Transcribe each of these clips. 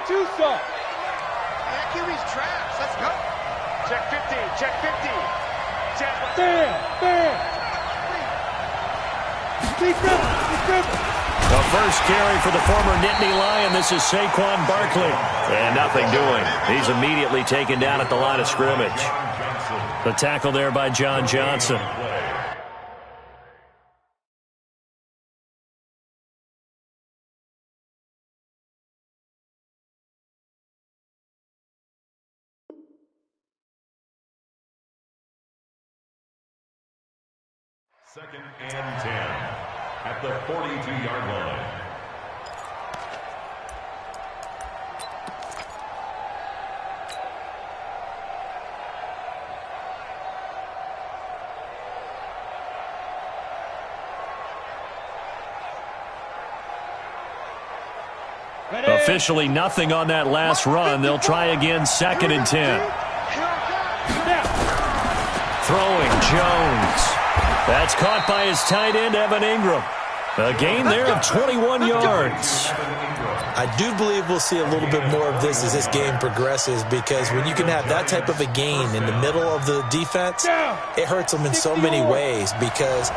That QB's trash. Let's go. Check 50. Check 50. Check. The first carry for the former Nittany Lion. This is Saquon Barkley. And nothing doing. He's immediately taken down at the line of scrimmage. The tackle there by John Johnson. Second and 10 at the 42-yard line. Officially nothing on that last run. They'll try again, second and 10. Throwing Jones. That's caught by his tight end, Evan Ingram. A gain there of 21 yards. I do believe we'll see a little bit more of this as this game progresses, because when you can have that type of a gain in the middle of the defense, it hurts them in so many ways, because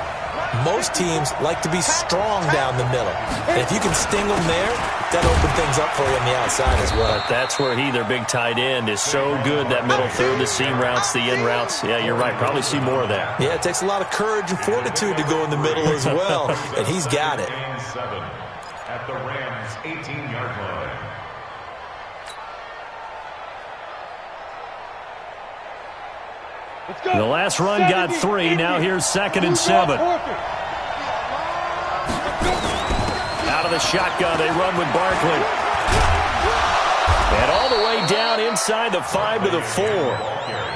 most teams like to be strong down the middle. And if you can sting them there, that opens things up for you on the outside as well. But that's where their big tight end, is so good, that middle third, the seam routes, the in routes. Yeah, you're right. Probably see more of that. Yeah, it takes a lot of courage and fortitude to go in the middle as well, and he's got it. At the Rams' 18-yard line. The last run got 3. Now here's second and 7. Out of the shotgun, they run with Barkley. And all the way down inside the 5 to the 4.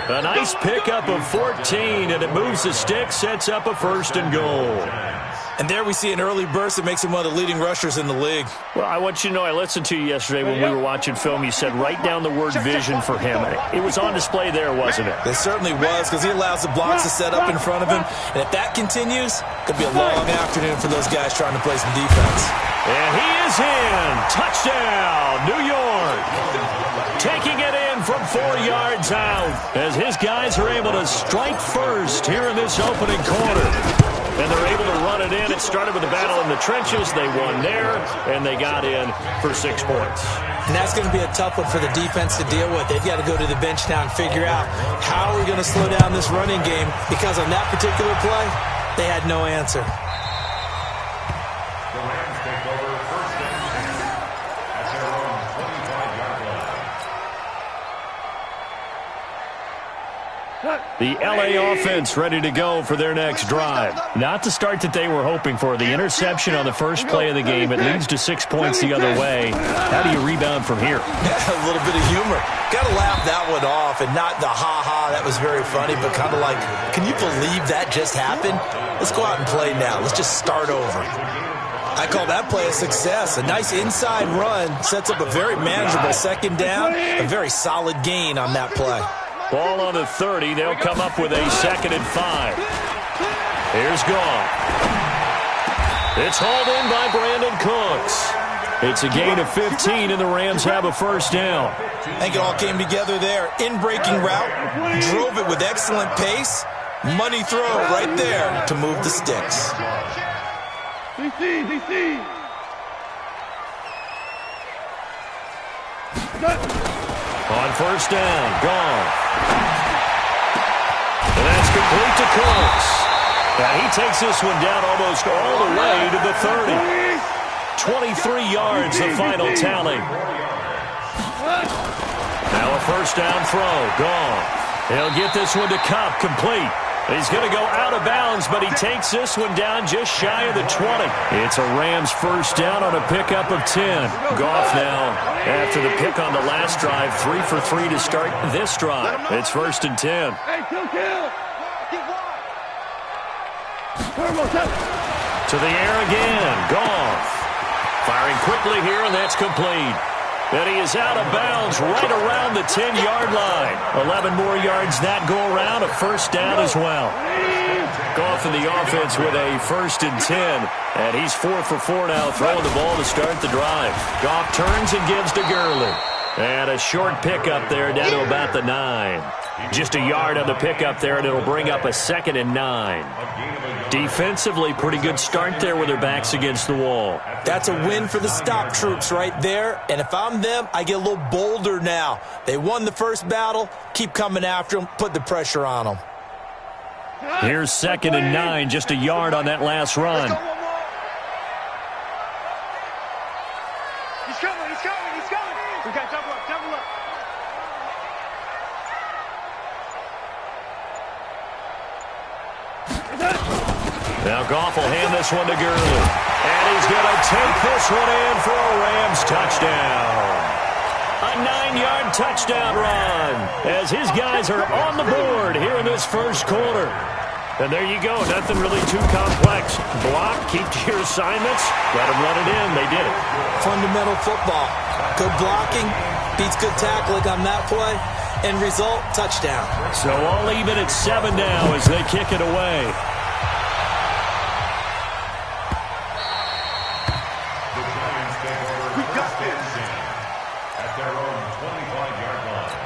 A nice pickup of 14, and it moves the stick, sets up a 1st and goal. And there we see an early burst that makes him one of the leading rushers in the league. Well, I want you to know, I listened to you yesterday when we were watching film. You said write down the word vision for him. It was on display there, wasn't it? It certainly was, because he allows the blocks to set up in front of him. And if that continues, it could be a long afternoon for those guys trying to play some defense. And he is in. Touchdown, New York. Taking it in from 4 yards out, as his guys are able to strike first here in this opening quarter. And they're able to run it in. It started with a battle in the trenches. They won there, and they got in for 6 points. And that's going to be a tough one for the defense to deal with. They've got to go to the bench now and figure out how are we going to slow down this running game, because on that particular play, they had no answer. The Rams take over first and 10 at their own 25-yard line. The LA offense ready to go for their next drive. Not the start that they were hoping for. The interception on the first play of the game. It leads to 6 points the other way. How do you rebound from here? A little bit of humor. Got to laugh that one off, and not the ha-ha, that was very funny, but kind of like, can you believe that just happened? Let's go out and play now. Let's just start over. I call that play a success. A nice inside run sets up a very manageable second down. A very solid gain on that play. Ball on the 30. They'll come up with a 2nd and 5. Here's Goff. It's hauled in by Brandon Cooks. It's a gain of 15, and the Rams have a 1st down. I think it all came together there. In-breaking route, drove it with excellent pace. Money throw right there to move the sticks. On 1st down, Goff. And that's complete to Cooks. Now he takes this one down almost all the way to the 30. 23 yards, the final tally. Now a 1st down throw, Goff. He'll get this one to Kupp, complete. He's going to go out of bounds, but he takes this one down just shy of the 20. It's a Rams 1st down on a pickup of 10. Goff now, after the pick on the last drive, 3 for 3 to start this drive. It's 1st and 10. To the air again, Goff. Firing quickly here, and that's complete. And he is out of bounds right around the 10-yard line. 11 more yards that go around, a first down as well. Goff in the offense with a 1st and 10. And he's 4 for 4 now, throwing the ball to start the drive. Goff turns and gives to Gurley. And a short pickup there down to about the 9. Just a yard on the pickup there, and it'll bring up a 2nd and 9. Defensively, pretty good start there with their backs against the wall. That's a win for the stop troops right there. And if I'm them, I get a little bolder now. They won the first battle. Keep coming after them. Put the pressure on them. Here's 2nd and 9, just a yard on that last run. He's coming. We got double up. Now Goff will hand this one to Gurley. And he's going to take this one in for a Rams touchdown. A 9-yard touchdown run as his guys are on the board here in this first quarter. And there you go. Nothing really too complex. Block, keep to your assignments, let them run it in. They did it. Fundamental football. Good blocking beats good tackling on that play. End result, touchdown. So all even at 7 now as they kick it away. We got this. At their own 25-yard line.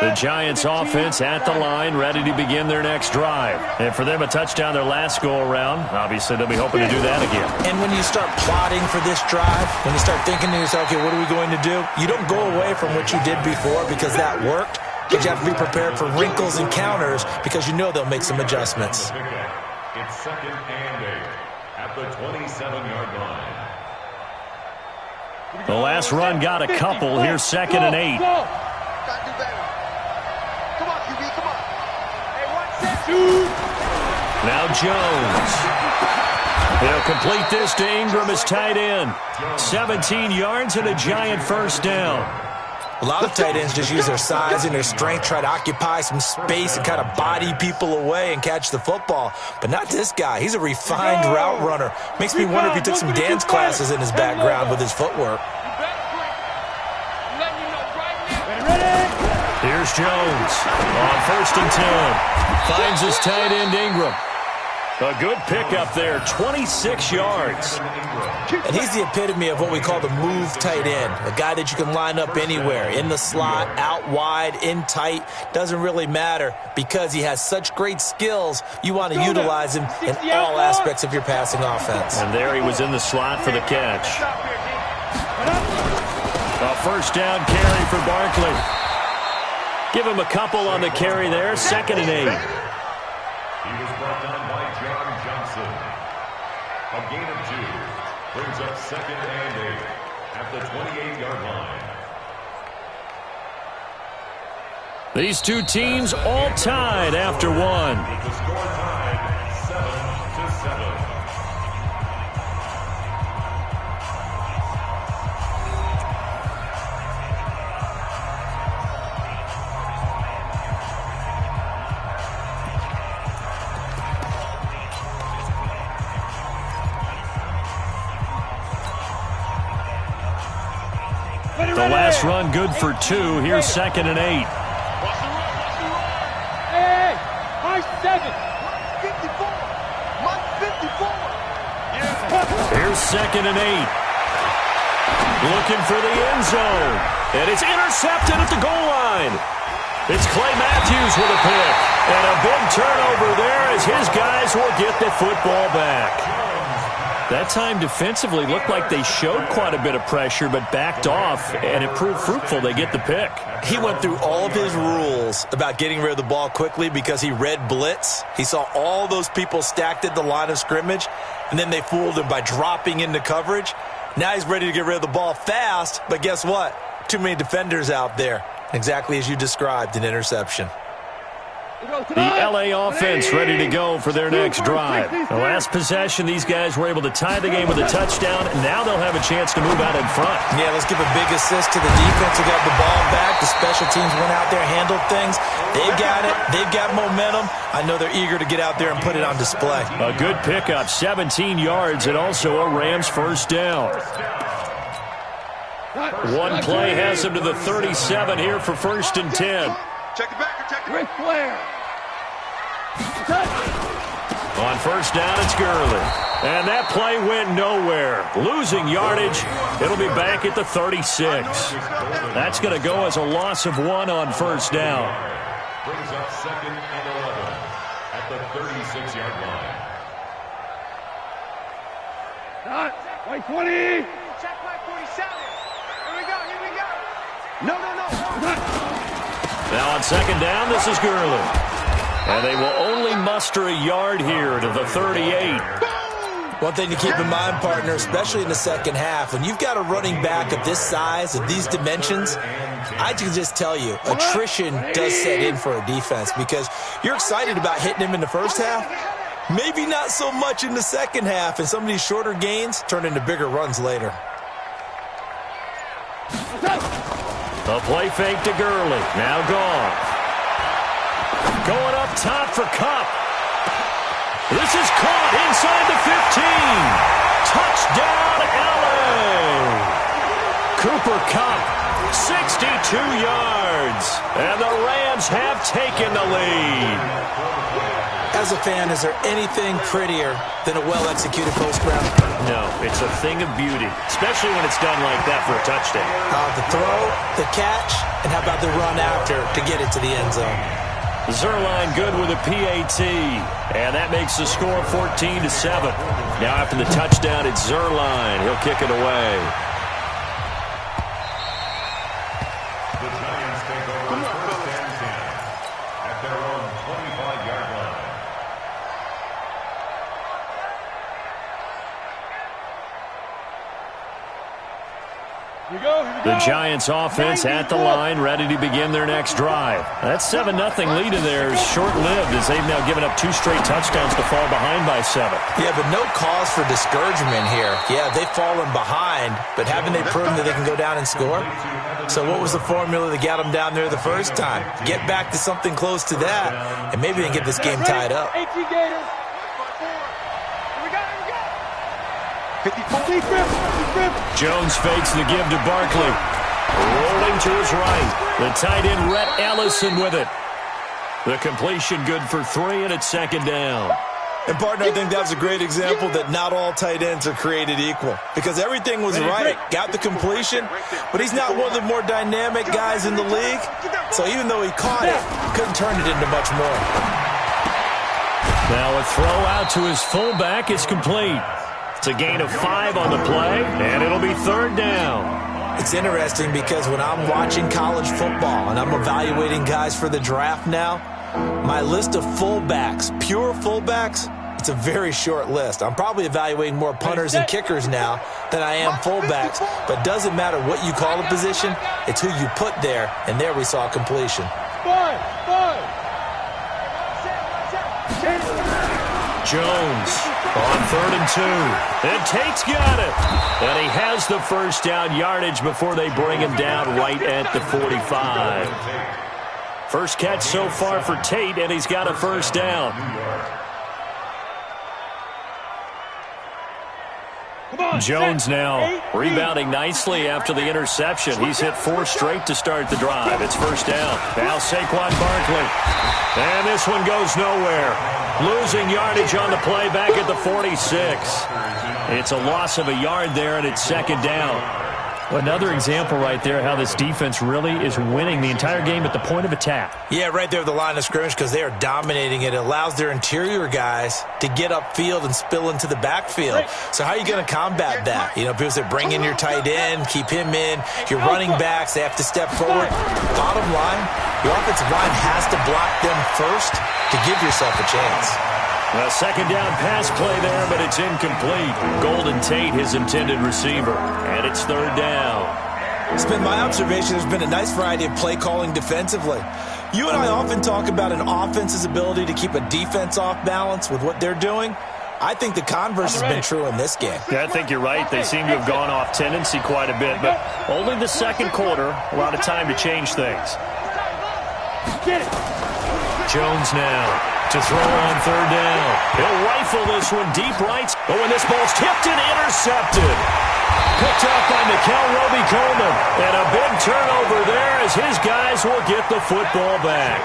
The Giants offense at the line, ready to begin their next drive. And for them, a touchdown their last go-around. Obviously, they'll be hoping to do that again. And when you start plotting for this drive, when you start thinking to yourself, okay, what are we going to do? You don't go away from what you did before because that worked. But you have to be prepared for wrinkles and counters because you know they'll make some adjustments. It's 2nd and 8 at the 27-yard line. The last run got a couple. Here's 2nd and 8. Gotta do better. Come on, QB, come on. Hey, 1-2. Now Jones. He'll complete this to Ingram as tight end. 17 yards and a Giant first down. A lot of tight ends just use their size and their strength, try to occupy some space and kind of body people away and catch the football. But not this guy. He's a refined route runner. Makes me wonder if he took some dance classes in his background with his footwork. Here's Jones on 1st and 10. Finds his tight end Ingram. A good pickup there, 26 yards. And he's the epitome of what we call the move tight end. A guy that you can line up anywhere, in the slot, out wide, in tight. Doesn't really matter because he has such great skills. You want to utilize him in all aspects of your passing offense. And there he was in the slot for the catch. A first down carry for Barkley. Give him a couple on the carry there, 2nd and 8. He was brought down by John Johnson. A gain of 2 brings up 2nd and 8 at the 28-yard line. These two teams all tied after one. The score tied 7-7. The last run good for 2. Here's 2nd and 8. Hey, high 7. 54. Here's 2nd and 8. Looking for the end zone. And it's intercepted at the goal line. It's Clay Matthews with a pick. And a big turnover there as his guys will get the football back. That time defensively looked like they showed quite a bit of pressure but backed off, and it proved fruitful. They get the pick. He went through all of his rules about getting rid of the ball quickly because he read blitz. He saw all those people stacked at the line of scrimmage, and then they fooled him by dropping into coverage. Now he's ready to get rid of the ball fast, but guess what? Too many defenders out there. Exactly as you described, an interception. The LA offense ready to go for their next drive. The last possession, these guys were able to tie the game with a touchdown, and now they'll have a chance to move out in front. Yeah, let's give a big assist to the defense who got the ball back. The special teams went out there, handled things. They've got it. They've got momentum. I know they're eager to get out there and put it on display. A good pickup, 17 yards, and also a Rams first down. One play has him to the 37 here for 1st and 10. Check the back, check the back. Flair. On 1st down, it's Gurley. And that play went nowhere. Losing yardage. It'll be back at the 36. That's going to go as a loss of 1 on 1st down. Brings up 2nd and 11 at the 36-yard line. Not. White 20. Check my 47. Here we go, here we go. No. Now on 2nd down, this is Gurley. And they will only muster a yard here to the 38. One thing to keep in mind, partner, especially in the second half, when you've got a running back of this size, of these dimensions, I can just tell you, attrition does set in for a defense because you're excited about hitting him in the first half. Maybe not so much in the second half, and some of these shorter gains turn into bigger runs later. A play fake to Gurley. Now gone. Going up top for Kupp. This is caught inside the 15. Touchdown, LA. Cooper Kupp, 62 yards. And the Rams have taken the lead. As a fan, is there anything prettier than a well-executed post route? No, it's a thing of beauty, especially when it's done like that for a touchdown. The throw, the catch, and how about the run after to get it to the end zone? Zerline good with a PAT, and that makes the score 14-7. Now after the touchdown, it's Zerline. He'll kick it away. The Giants take over 1st and 10 at their own 25-yard line. The Giants offense at the line, ready to begin their next drive. That 7-0 lead of theirs short-lived as they've now given up 2 straight touchdowns to fall behind by 7. Yeah, but no cause for discouragement here. Yeah, they've fallen behind, but haven't they proven that they can go down and score? So what was the formula that got them down there the first time? Get back to something close to that, and maybe they can get this game tied up. Jones fakes the give to Barkley. Rolling to his right. The tight end, Rhett Ellison, with it. The completion good for 3, and it's 2nd down. And, partner, I think that's a great example that not all tight ends are created equal. Because everything was right. Got the completion, but he's not one of the more dynamic guys in the league. So even though he caught it, couldn't turn it into much more. Now a throw out to his fullback is complete. It's a gain of 5 on the play, and it'll be 3rd down. It's interesting because when I'm watching college football and I'm evaluating guys for the draft now, my list of fullbacks, pure fullbacks, it's a very short list. I'm probably evaluating more punters and kickers now than I am fullbacks, but doesn't matter what you call a position, it's who you put there, and there we saw completion. Jones on 3rd and 2. And Tate's got it. And he has the first down yardage before they bring him down right at the 45. First catch so far for Tate, and he's got a first down. Jones now rebounding nicely after the interception. He's hit 4 straight to start the drive. It's first down. Now Saquon Barkley. And this one goes nowhere. Losing yardage on the play back at the 46. It's a loss of a yard there, and it's 2nd down. Well, another example right there how this defense really is winning the entire game at the point of attack. Yeah, right there at the line of scrimmage because they are dominating it. It allows their interior guys to get upfield and spill into the backfield. So how are you going to combat that? You know, people say bring in your tight end, keep him in. Your running backs, they have to step forward. Bottom line, your offensive line has to block them first to give yourself a chance. A 2nd down pass play there, but it's incomplete. Golden Tate, his intended receiver. And it's 3rd down. It's been my observation there's been a nice variety of play calling defensively. You and I often talk about an offense's ability to keep a defense off balance with what they're doing. I think the converse has been true in this game. Yeah, I think you're right. They seem to have gone off tendency quite a bit, but only the second quarter, a lot of time to change things. Jones now to throw on third down. He'll rifle this one deep right. Oh, and this ball's tipped and intercepted. Picked up by Mikel Roby-Coleman. And a big turnover there as his guys will get the football back.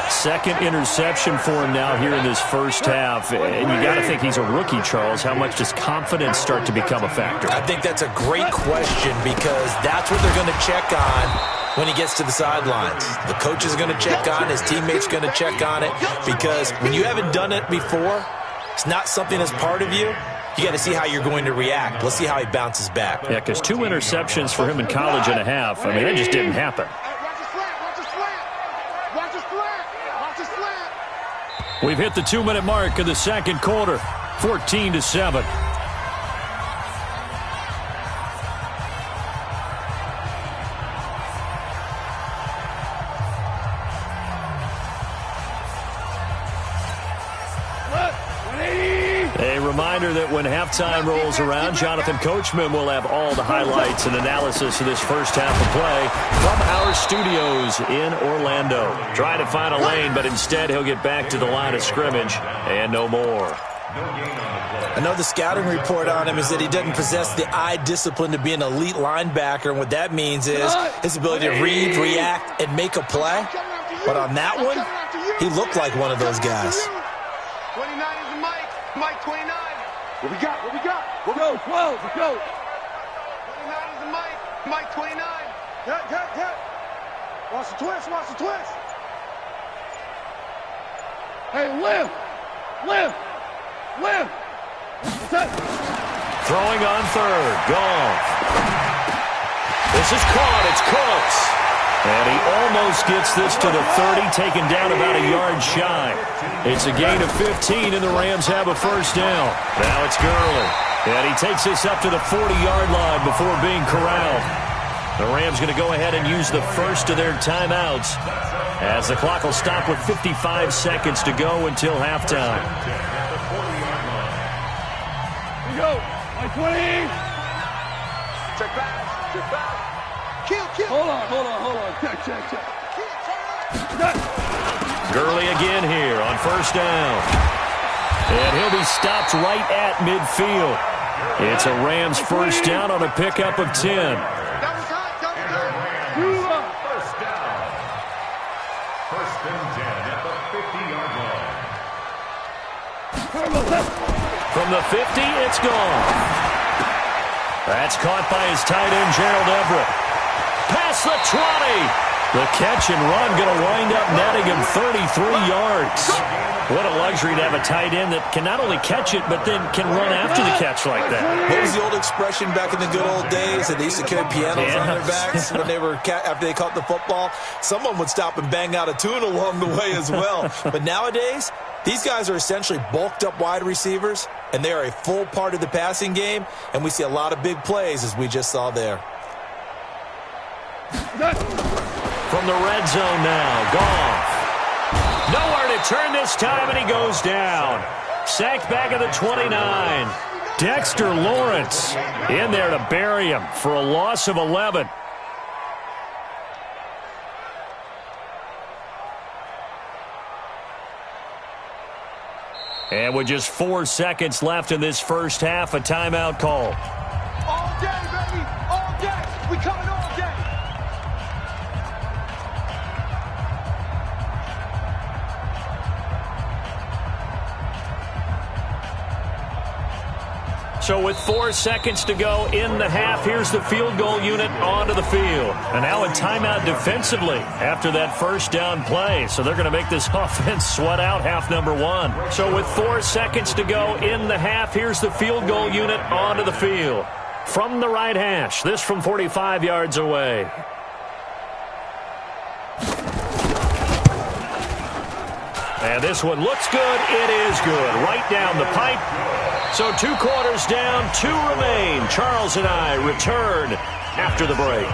Second interception for him now here in this first half. And you got to think he's a rookie, Charles. How much does confidence start to become a factor? I think that's a great question because that's what they're going to check on when he gets to the sidelines. The coach is going to check on it. His teammates are going to check on it because when you haven't done it before, it's not something that's part of you. You got to see how you're going to react. Let's see how he bounces back. Yeah, because 2 interceptions for him in college and a half. I mean, that just didn't happen. We've hit the 2-minute mark of the second quarter, 14-7. A reminder that when halftime rolls around, Jonathan Coachman will have all the highlights and analysis of this first half of play from our studios in Orlando. Trying to find a lane, but instead he'll get back to the line of scrimmage and no more. I know the scouting report on him is that he doesn't possess the eye discipline to be an elite linebacker, and what that means is his ability to read, react, and make a play. But on that one, he looked like one of those guys. 29 is the Mike. Mike 29. What we got? What we got? We'll go. 12. Let's go. 29 is the Mike. Mike 29. Get. Watch the twist. Watch the twist. Hey, Lim. What's that? Throwing on third. Gone. This is caught. It's close. And he almost gets this to the 30, taken down about a yard shy. It's a gain of 15, and the Rams have a first down. Now it's Gurley. And he takes this up to the 40-yard line before being corralled. The Rams going to go ahead and use the first of their timeouts as the clock will stop with 55 seconds to go until halftime. Here we go. My 20. Check back. Kill. Hold on. Check. Gurley again here on first down. And he'll be stopped right at midfield. It's a Rams first down on a pickup of 10. That was hot. First down. First and 10 at the 50-yard line. From the 50, it's gone. That's caught by his tight end, Gerald Everett. Past the 20. The catch and run going to wind up netting him 33 yards. What a luxury to have a tight end that can not only catch it, but then can run after the catch like that. What was the old expression back in the good old days that they used to carry pianos on their backs when they were after they caught the football? Someone would stop and bang out a tune along the way as well. But nowadays, these guys are essentially bulked up wide receivers, and they are a full part of the passing game, and we see a lot of big plays as we just saw there. From the red zone now, Goff. Nowhere to turn this time, and he goes down. Sacked back at the 29. Dexter Lawrence in there to bury him for a loss of 11. And with just 4 seconds left in this first half, a timeout call. All day, baby. All day. We coming all day. So with 4 seconds to go in the half, here's the field goal unit onto the field. And now a timeout defensively after that first down play. So they're going to make this offense sweat out half number 1. So with 4 seconds to go in the half, here's the field goal unit onto the field. From the right hash, this from 45 yards away. And this one looks good. It is good. Right down the pipe. So 2 quarters down, 2 remain. Charles and I return after the break.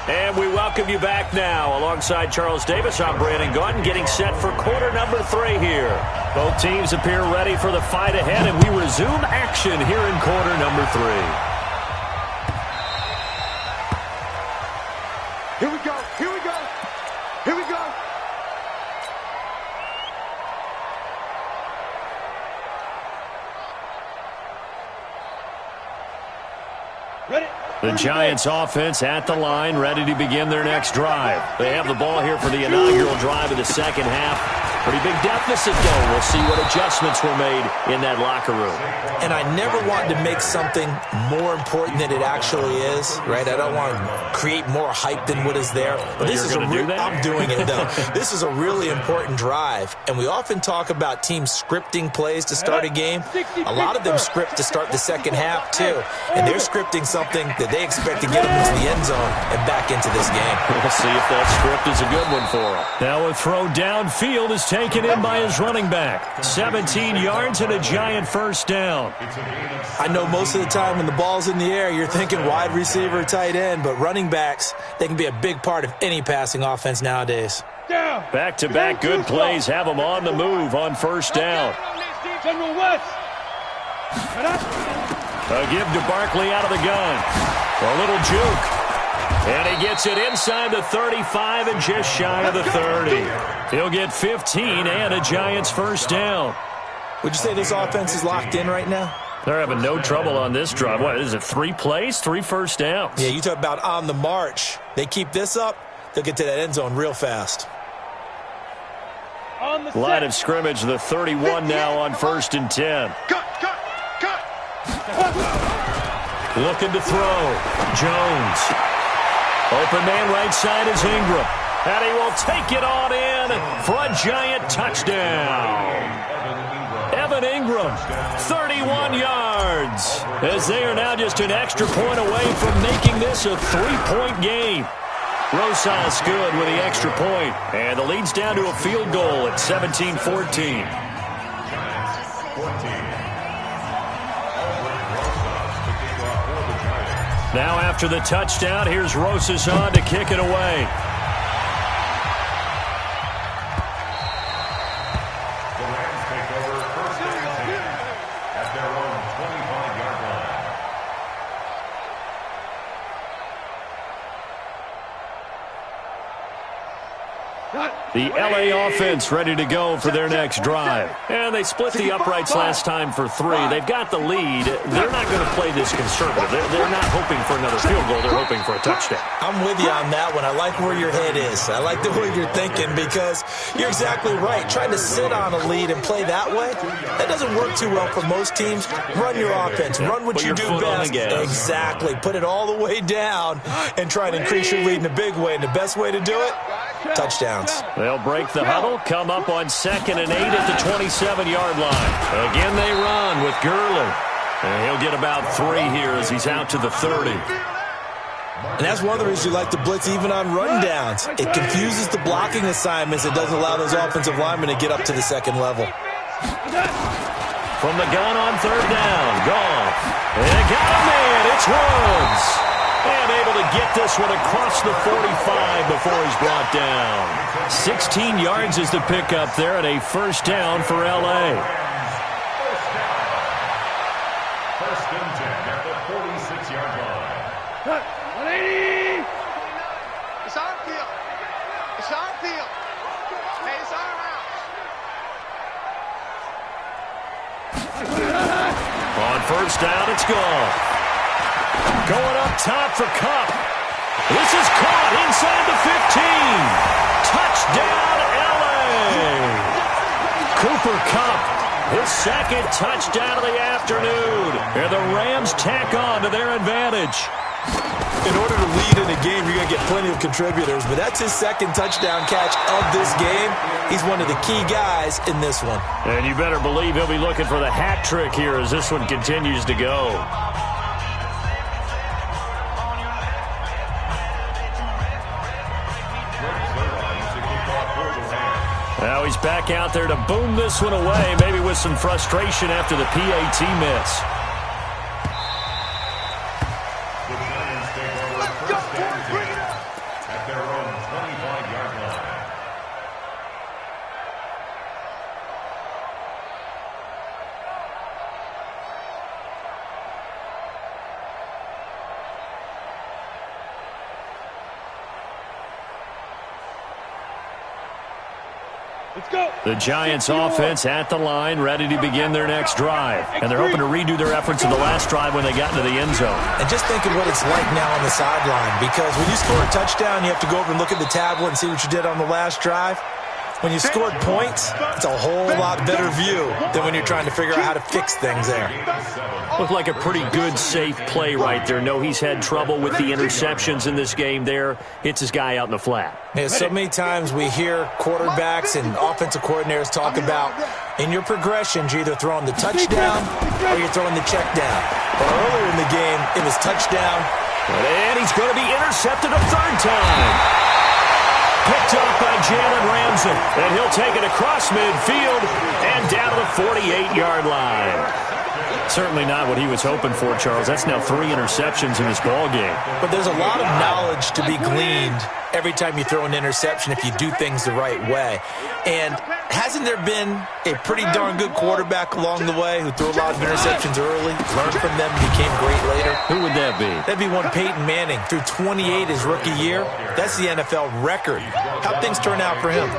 And we welcome you back now. Alongside Charles Davis, I'm Brandon Gaudin, getting set for quarter number 3 here. Both teams appear ready for the fight ahead, and we resume action here in quarter number 3. Here we go. Here we go. Here we go. Ready? The Giants offense at the line, ready to begin their next drive. They have the ball here for the inaugural drive of the second half. Pretty big deficit, though. We'll see what adjustments were made in that locker room. And I never want to make something more important than it actually is, right? I don't want to create more hype than what is there. But this is I'm doing it, though. This is a really important drive. And we often talk about teams scripting plays to start a game. A lot of them script to start the second half, too. And they're scripting something that they expect to get them into the end zone and back into this game. We'll see if that script is a good one for them. Now a throw downfield is taken in by his running back. 17 yards and a Giant first down. I know most of the time when the ball's in the air, you're thinking wide receiver, tight end, but running backs, they can be a big part of any passing offense nowadays. Back-to-back good plays have them on the move on first down. A give to Barkley out of the gun. A little juke. And he gets it inside the 35 and just shy of the 30. He'll get 15 and a Giants first down. Would you say this offense is locked in right now? They're having no trouble on this drive. What is it, 3 plays, 3 first downs? Yeah, you talk about on the march. They keep this up, they'll get to that end zone real fast. Line of scrimmage, the 31 now on 1st and 10. Cut. Looking to throw. Jones. Open man right side is Ingram. And he will take it on in for a Giant touchdown. Evan Ingram, 31 yards. As they are now just an extra point away from making this a 3-point game. Rosas good with the extra point. And the lead's down to a field goal at 17-14. Now after the touchdown, here's Rosas on to kick it away. The Rams take over 1st and 10 at their own 25-yard line. The L.A. offense ready to go for their next drive. And they split the uprights last time for 3. They've got the lead. They're not going to play this conservative. They're not hoping for another field goal. They're hoping for a touchdown. I'm with you on that one. I like where your head is. I like the way you're thinking because you're exactly right. Trying to sit on a lead and play that way, that doesn't work too well for most teams. Run your offense. Run what you do best. Exactly. Put it all the way down and try and increase your lead in a big way. And the best way to do it, touchdowns. They'll break the huddle, come up on 2nd and 8 at the 27-yard line. Again, they run with Gurley. And he'll get about 3 here as he's out to the 30. And that's one of the reasons you like to blitz even on rundowns. It confuses the blocking assignments. It doesn't allow those offensive linemen to get up to the second level. From the gun on 3rd down, Goff. And it got him in. It's Woods. And able to get this one across the 45 before he's brought down. 16 yards is the pickup there and a first down for L.A. First and 10 at the 46-yard line. 180. It's on field. It's on field. Hey, it's on out. On first down, it's Goff. Going up top for Kupp. This is caught inside the 15. Touchdown, L.A. Cooper Kupp, his 2nd touchdown of the afternoon. And the Rams tack on to their advantage. In order to lead in a game, you're going to get plenty of contributors, but that's his 2nd touchdown catch of this game. He's one of the key guys in this one. And you better believe he'll be looking for the hat trick here as this one continues to go. Now he's back out there to boom this one away, maybe with some frustration after the PAT miss. The Giants offense at the line, ready to begin their next drive. And they're hoping to redo their efforts in the last drive when they got into the end zone. And just think of what it's like now on the sideline, because when you score a touchdown, you have to go over and look at the tablet and see what you did on the last drive. When you scored points, it's a whole lot better view than when you're trying to figure out how to fix things there. Looked like a pretty good, safe play right there. No, he's had trouble with the interceptions in this game there. Hits his guy out in the flat. Yeah, so many times we hear quarterbacks and offensive coordinators talk about in your progressions, you're either throwing the touchdown or you're throwing the check down. But earlier in the game, it was touchdown. And he's going to be intercepted a third time. Picked up by Jalen Ramsey, and he'll take it across midfield and down to the 48-yard line. Certainly not what he was hoping for, Charles. That's now 3 interceptions in this ball game. But there's a lot of knowledge to be gleaned every time you throw an interception if you do things the right way. And hasn't there been a pretty darn good quarterback along the way who threw a lot of interceptions early, learned from them, and became great later? Who would that be? That'd be one Peyton Manning. Threw 28 his rookie year. That's the NFL record. How'd things turn out for him?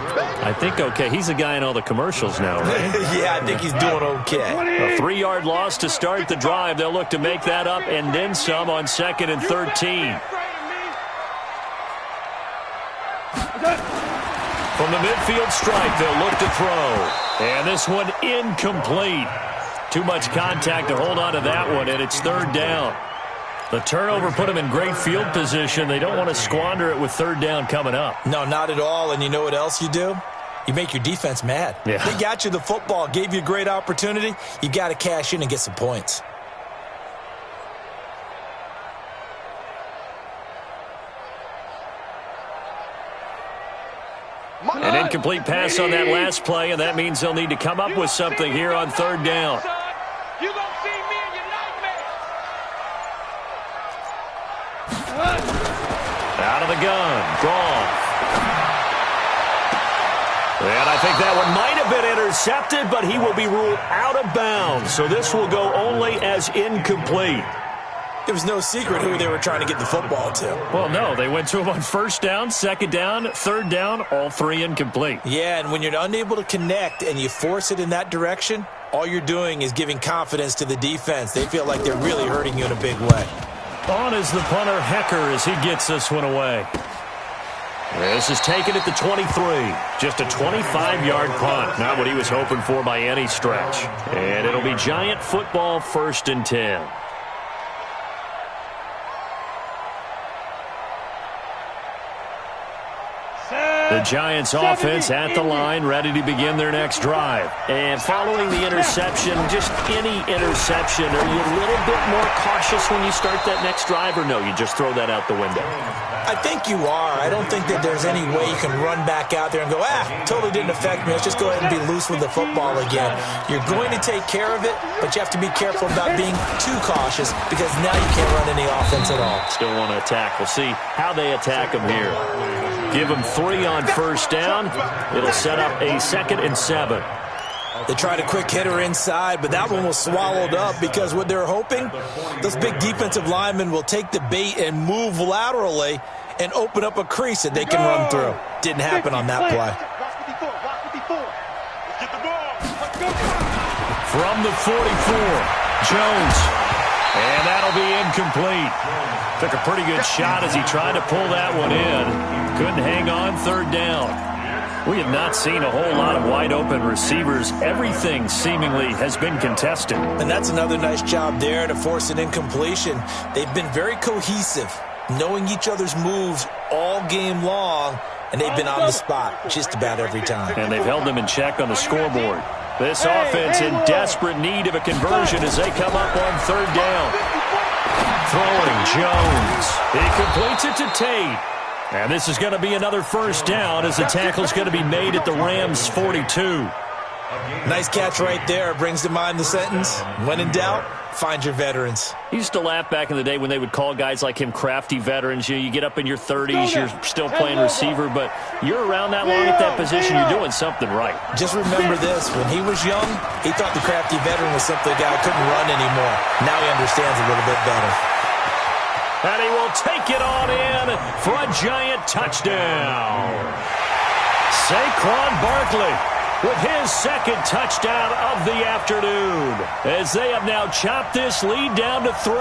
I think okay. He's the guy in all the commercials now, right? Yeah, I think he's doing okay. A 3-yard loss to start the drive. They'll look to make that up and then some on 2nd and 13. From the midfield stripe, they'll look to throw. And this one incomplete. Too much contact to hold on to that one, and it's 3rd down. The turnover put them in great field position. They don't want to squander it with 3rd down coming up. No, not at all. And you know what else you do? You make your defense mad. Yeah. They got you the football, gave you a great opportunity. You got to cash in and get some points. An incomplete pass on that last play, and that means they'll need to come up with something here on 3rd down. You gonna see me in your nightmares. Out of the gun, Goff. And I think that one might have been intercepted, but he will be ruled out of bounds. So this will go only as incomplete. There was no secret who they were trying to get the football to. Well, no, they went to him on 1st down, 2nd down, 3rd down, all 3 incomplete. Yeah, and when you're unable to connect and you force it in that direction, all you're doing is giving confidence to the defense. They feel like they're really hurting you in a big way. On is the punter, Hecker, as he gets this one away. This is taken at the 23. Just a 25-yard punt. Not what he was hoping for by any stretch. And it'll be Giant football, 1st and 10. The Giants offense at the line, ready to begin their next drive. And following the interception, just any interception, are you a little bit more cautious when you start that next drive, or no, you just throw that out the window? I think you are. I don't think that there's any way you can run back out there and go, totally didn't affect me. Let's just go ahead and be loose with the football again. You're going to take care of it, but you have to be careful about being too cautious because now you can't run any offense at all. Still want to attack. We'll see how they attack them here. Give them 3 on 1st down. It'll set up a 2nd and 7. They tried a quick hitter inside, but that one was swallowed up because what they're hoping, those big defensive linemen will take the bait and move laterally and open up a crease that they can run through. Didn't happen on that play. From the 44, Jones. And that'll be incomplete. Took a pretty good shot as he tried to pull that one in. Couldn't hang on, 3rd down. We have not seen a whole lot of wide-open receivers. Everything seemingly has been contested. And that's another nice job there to force an incompletion. They've been very cohesive, knowing each other's moves all game long, and they've been on the spot just about every time. And they've held them in check on the scoreboard. This offense in desperate need of a conversion as they come up on 3rd down. Throwing Jones. He completes it to Tate. And this is going to be another 1st down as the tackle's going to be made at the Rams' 42. Nice catch right there. Brings to mind the sentence, when in doubt, find your veterans. I used to laugh back in the day when they would call guys like him crafty veterans. You get up in your 30s, you're still playing receiver, but you're around that long at that position, you're doing something right. Just remember this. When he was young, he thought the crafty veteran was something a guy couldn't run anymore. Now he understands a little bit better. And he will take it on in for a Giant touchdown. Saquon Barkley with his second touchdown of the afternoon, as they have now chopped this lead down to 3.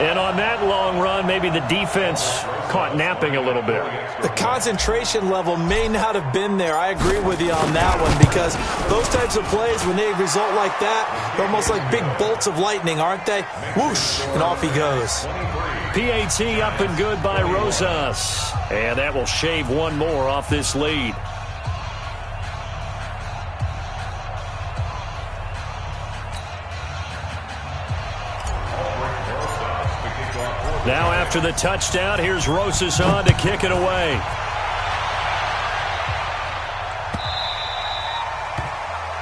And on that long run, maybe the defense caught napping a little bit. The concentration level may not have been there. I agree with you on that one, because those types of plays, when they result like that, they're almost like big bolts of lightning, aren't they? Whoosh, and off he goes. PAT up and good by Rosas. And that will shave one more off this lead. Now after the touchdown, here's Rosas on to kick it away.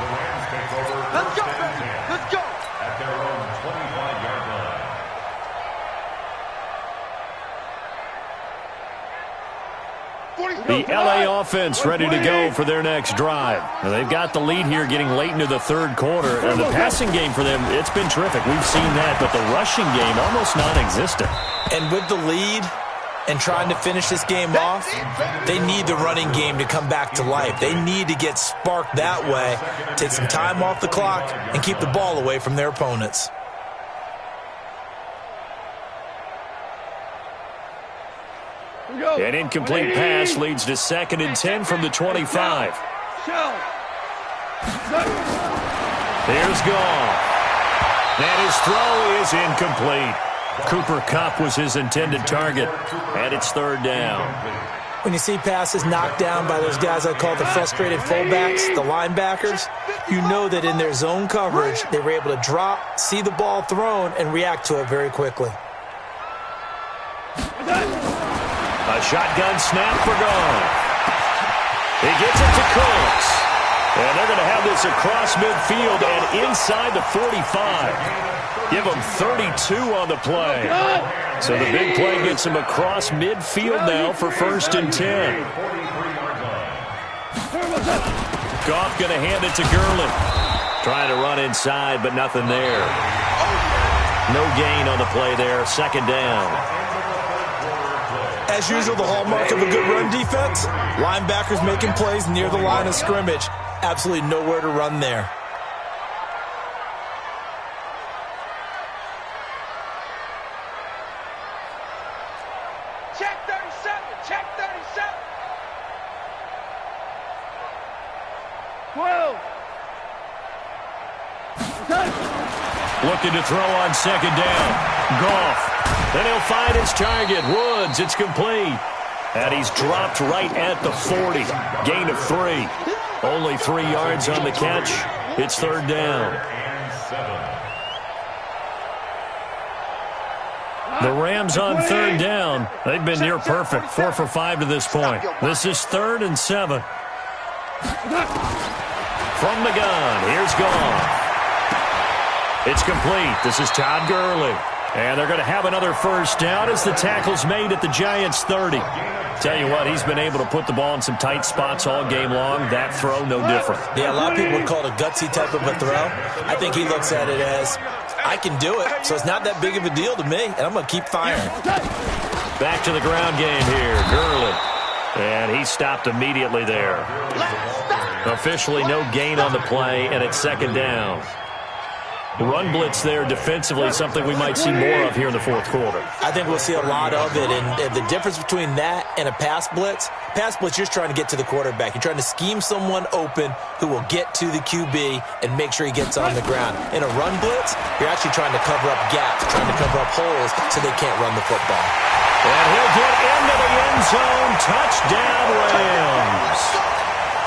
The Rams take over. Let's go, baby. Let's go. At their own 25-yard line. The LA offense ready to go for their next drive. Now, they've got the lead here getting late into the third quarter. And the passing game for them, it's been terrific. We've seen that, but the rushing game almost non-existent. And with the lead and trying to finish this game off, they need the running game to come back to life. They need to get sparked that way, take some time off the clock, and keep the ball away from their opponents. An incomplete pass leads to 2nd and 10 from the 25. Here's Goff. And his throw is incomplete. Cooper Kupp was his intended target, and it's 3rd down. When you see passes knocked down by those guys I call the frustrated fullbacks, the linebackers, you know that in their zone coverage, they were able to drop, see the ball thrown, and react to it very quickly. A shotgun snap for Goff. He gets it to Cooks. And they're going to have this across midfield and inside the 45. Give them 32 on the play. So the big play gets them across midfield now for 1st and 10. Goff going to hand it to Gurley. Trying to run inside, but nothing there. No gain on the play there. 2nd down. As usual, the hallmark of a good run defense, linebackers making plays near the line of scrimmage. Absolutely nowhere to run there. Check 37. Check 37. 12. Looking to throw on 2nd down. Goff. Then he'll find his target. Woods. It's complete. And he's dropped right at the 40. Gain of 3. Only 3 yards on the catch. It's 3rd down. The Rams on 3rd down. They've been near perfect. 4 for 5 to this point. This is 3rd and 7. From the gun, here's Goff. It's complete. This is Todd Gurley. And they're going to have another 1st down as the tackle's made at the Giants' 30. Tell you what, he's been able to put the ball in some tight spots all game long. That throw, no different. Yeah, a lot of people would call it a gutsy type of a throw. I think he looks at it as, I can do it, so it's not that big of a deal to me, and I'm going to keep firing. Back to the ground game here. Gurley. And he stopped immediately there. Officially no gain on the play, and it's 2nd down. Run blitz there defensively, something we might see more of here in the 4th quarter. I think we'll see a lot of it, and the difference between that and a pass blitz, you're just trying to get to the quarterback. You're trying to scheme someone open who will get to the QB and make sure he gets on the ground. In a run blitz, you're actually trying to cover up gaps, trying to cover up holes so they can't run the football. And he'll get into the end zone. Touchdown, Rams.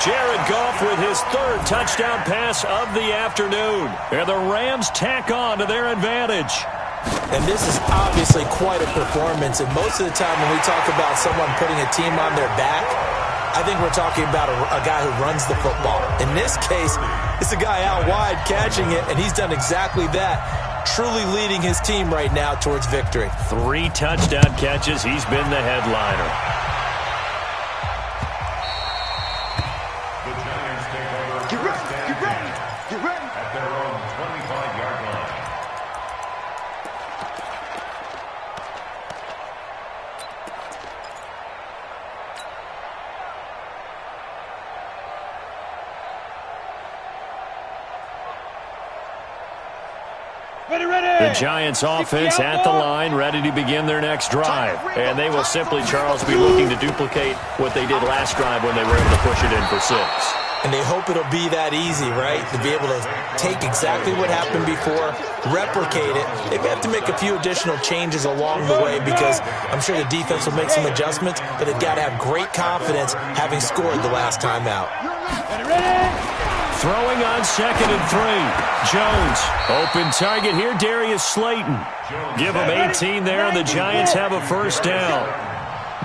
Jared Goff with his 3rd touchdown pass of the afternoon. And the Rams tack on to their advantage. And this is obviously quite a performance. And most of the time when we talk about someone putting a team on their back, I think we're talking about a guy who runs the football. In this case, it's a guy out wide catching it, and he's done exactly that, truly leading his team right now towards victory. 3 touchdown catches. He's been the headliner. Get ready. Get ready. Get ready. At their own 25-yard line. The Giants offense at the line, ready to begin their next drive. And they will simply, Charles, be looking to duplicate what they did last drive when they were able to push it in for 6. And they hope it'll be that easy, right? To be able to take exactly what happened before, replicate it. They have to make a few additional changes along the way because I'm sure the defense will make some adjustments, but they've got to have great confidence having scored the last time out. Throwing on 2nd and 3. Jones, open target here, Darius Slayton. Give him 18 there, and the Giants have a first down.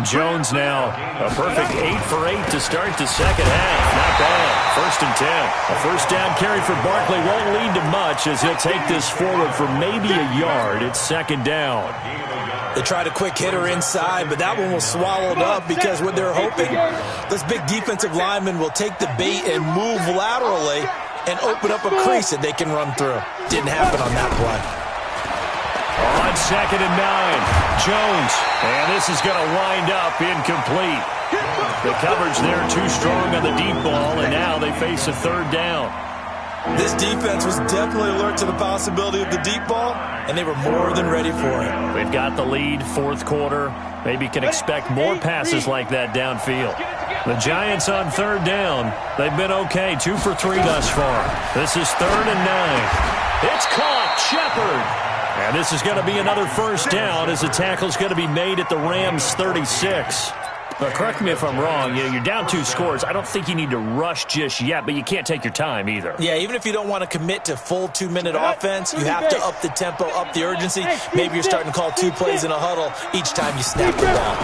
Jones now a perfect 8 for 8 to start the second half. Not bad. 1st and 10. A first down carry for Barkley won't lead to much as he'll take this forward for maybe a yard. It's 2nd down. They tried a quick hitter inside, but that one was swallowed up because what they're hoping, those big defensive linemen will take the bait and move laterally and open up a crease that they can run through. Didn't happen on that play. On 2nd and 9, Jones, and this is going to wind up incomplete. The coverage there too strong on the deep ball, and now they face a 3rd down. This defense was definitely alert to the possibility of the deep ball, and they were more than ready for it. They've got the lead, 4th quarter. Maybe can expect more passes like that downfield. The Giants on 3rd down. They've been okay, 2 for 3 thus far. This is 3rd and 9. It's caught, Shepard. And this is going to be another first down as the tackle's going to be made at the Rams' 36. But correct me if I'm wrong, you're down 2 scores. I don't think you need to rush just yet, but you can't take your time either. Yeah, even if you don't want to commit to full 2-minute offense, you have to up the tempo, up the urgency. Maybe you're starting to call 2 plays in a huddle each time you snap the ball.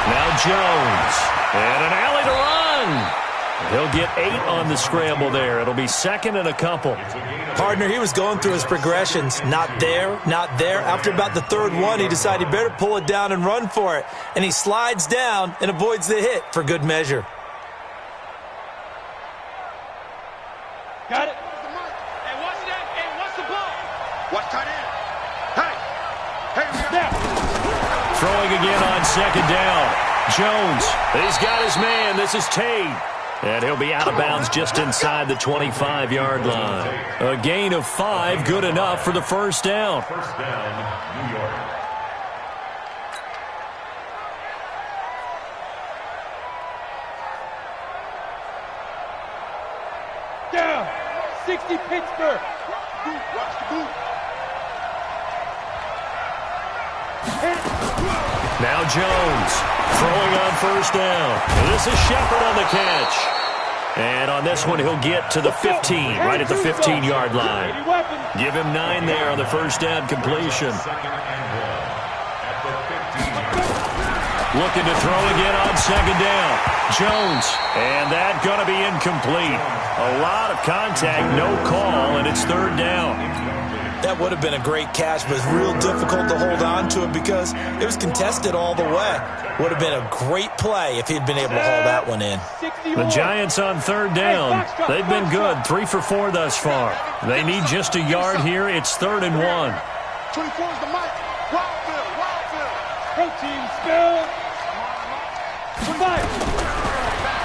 Now Jones, and an alley to run. He'll get 8 on the scramble there. It'll be 2nd and a couple. Partner, he was going through his progressions. Not there, not there. After about the 3rd one, he decided he better pull it down and run for it. And he slides down and avoids the hit for good measure. Got it. Hey, watch that. Hey, watch the ball. Watch tight end. Hey, we got that. Throwing again on 2nd down. Jones, he's got his man. This is Tate. And he'll be out of bounds just inside the 25-yard line. A gain of 5, good enough for the first down. First down, New York. Down. 60 Pittsburgh. Boot, watch the boot. Now Jones throwing on first down. This is Shepard on the catch. And on this one, he'll get to the 15, right at the 15-yard line. Give him 9 there on the first down completion. Looking to throw again on 2nd down. Jones, and that going to be incomplete. A lot of contact, no call, and it's 3rd down. That would have been a great catch, but it's real difficult to hold on to it because it was contested all the way. Would have been a great play if he'd been able to haul that one in. The Giants on 3rd down. They've been good, 3 for 4 thus far. They need just a yard here. It's 3rd and 1. 24 is the mic. Wildfield. Protein spill.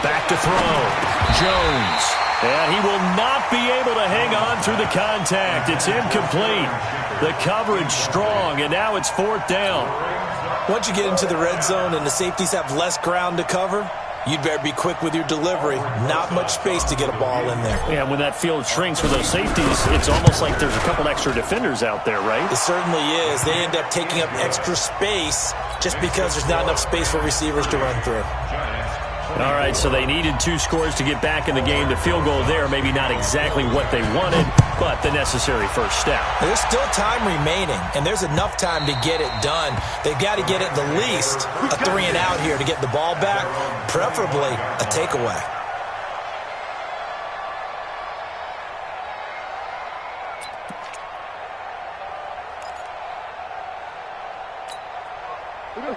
Back to throw. Jones. And he will not be able to hang on through the contact. It's incomplete. The coverage strong, and now it's 4th down. Once you get into the red zone and the safeties have less ground to cover, you'd better be quick with your delivery. Not much space to get a ball in there. Yeah, when that field shrinks with those safeties, it's almost like there's a couple extra defenders out there, right? It certainly is. They end up taking up extra space just because there's not enough space for receivers to run through. All right, so they needed 2 scores to get back in the game. The field goal there, maybe not exactly what they wanted, but the necessary first step. There's still time remaining, and there's enough time to get it done. They've got to get at the least a 3 and out here to get the ball back, preferably a takeaway.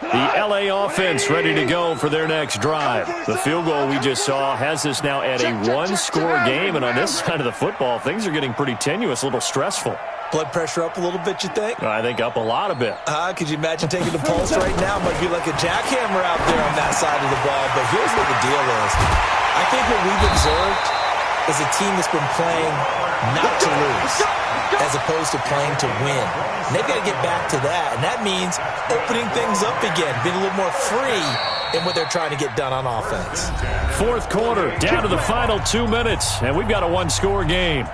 The L.A. offense ready to go for their next drive. The field goal we just saw has us now at a 1-score game, and on this side of the football, things are getting pretty tenuous, a little stressful. Blood pressure up a little bit, you think? I think up a lot a bit. Could you imagine taking the pulse right now? Might be like a jackhammer out there on that side of the ball, but here's what the deal is. I think what we've observed is a team that's been playing not to lose as opposed to playing to win. And they've got to get back to that, and that means opening things up again, being a little more free in what they're trying to get done on offense. Fourth quarter, down to the final 2 minutes, and we've got a one-score game.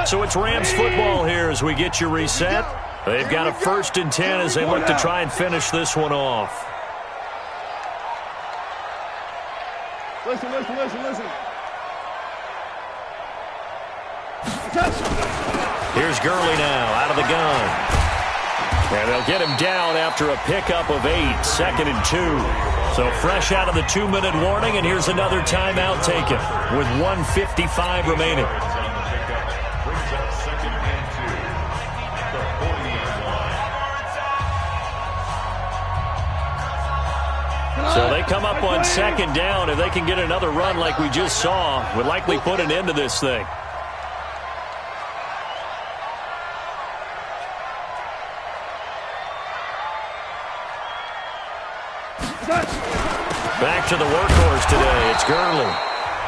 So it's Rams football here as we get you reset. They've got a 1st and 10 as they look to try and finish this one off. Listen. Here's Gurley now out of the gun. And they'll get him down after a pickup of 8, 2nd and 2. So fresh out of the 2-minute warning, and here's another timeout taken with 1:55 remaining. So they come up on 2nd down. If they can get another run like we just saw, would likely put an end to this thing. Back to the workhorse today. It's Gurley.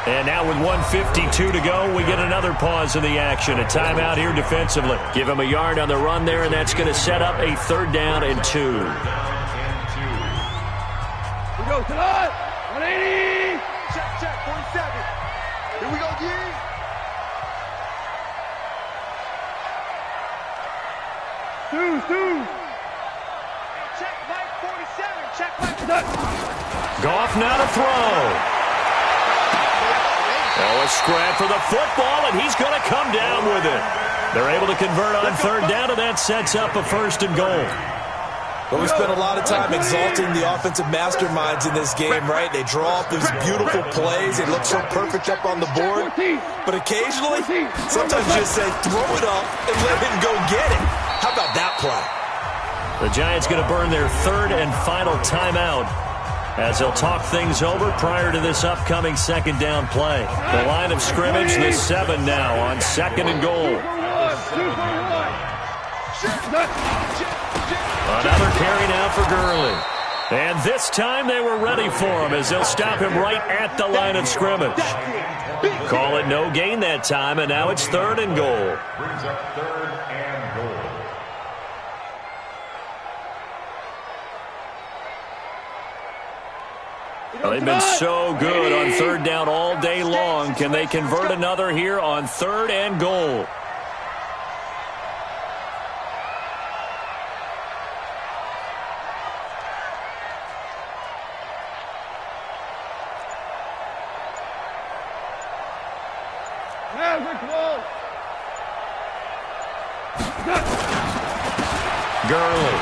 And now with 1:52 to go, we get another pause in the action. A timeout here defensively. Give him a yard on the run there, and that's going to set up a 3rd down and 2. We go tonight. 180. Check, 47. Here we go, G. Two. Check, Mike, 47. Check, Mike. Goff now to throw. Oh, a scrap for the football, and he's going to come down with it. They're able to convert on 3rd down, and that sets up a 1st and goal. Well, we spent a lot of time exalting the offensive masterminds in this game, right? They draw up these beautiful plays. They look so perfect up on the board. But occasionally, sometimes you just say, throw it up and let him go get it. How about that play? The Giants going to burn their 3rd and final timeout as they'll talk things over prior to this upcoming 2nd down play. The line of scrimmage, the 7 now on 2nd and goal. Another carry now for Gurley. And this time they were ready for him as they'll stop him right at the line of scrimmage. Call it no gain that time, and now it's 3rd and goal. Brings up 3rd and goal. Well, they've been so good on 3rd down all day long. Can they convert another here on 3rd and goal? Gurley.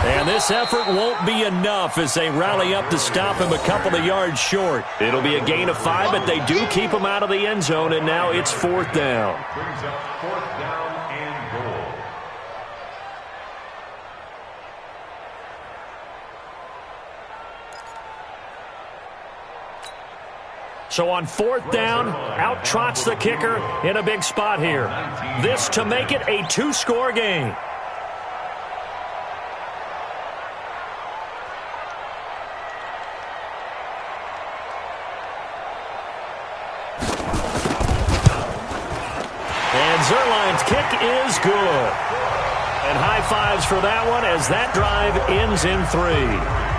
And this effort won't be enough as they rally up to stop him a couple of yards short. It'll be a gain of 5, but they do keep him out of the end zone, and now it's 4th down. Brings up 4th down and goal. So on 4th down, out trots the kicker in a big spot here. This to make it a 2-score game. And Zerline's kick is good. And high fives for that one as that drive ends in 3.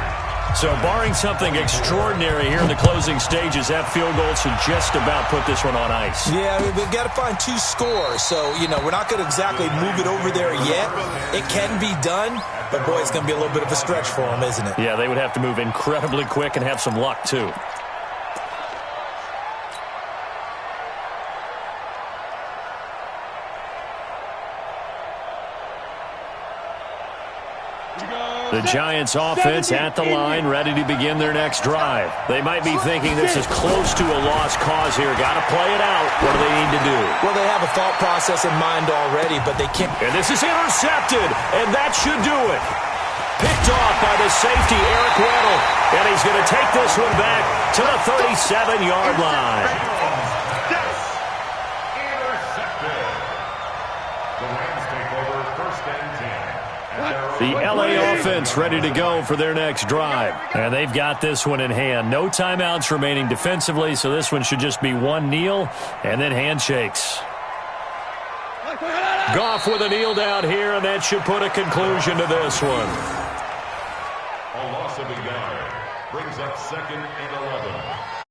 So barring something extraordinary here in the closing stages, that field goal should just about put this one on ice. Yeah, we've got to find 2 scores. So, we're not going to exactly move it over there yet. It can be done, but boy, it's going to be a little bit of a stretch for them, isn't it? Yeah, they would have to move incredibly quick and have some luck, too. The Giants offense at the line, ready to begin their next drive. They might be thinking this is close to a lost cause here. Got to play it out. What do they need to do? Well, they have a thought process in mind already, but they can't. And this is intercepted, and that should do it. Picked off by the safety, Eric Weddle. And he's going to take this one back to the 37-yard line. Intercepted. The Rams take over 1st and 10 The LA offense ready to go for their next drive. And they've got this one in hand. No timeouts remaining defensively, so this one should just be one kneel and then handshakes. Goff with a kneel down here, and that should put a conclusion to this one. A loss of a yard brings up 2nd and 11.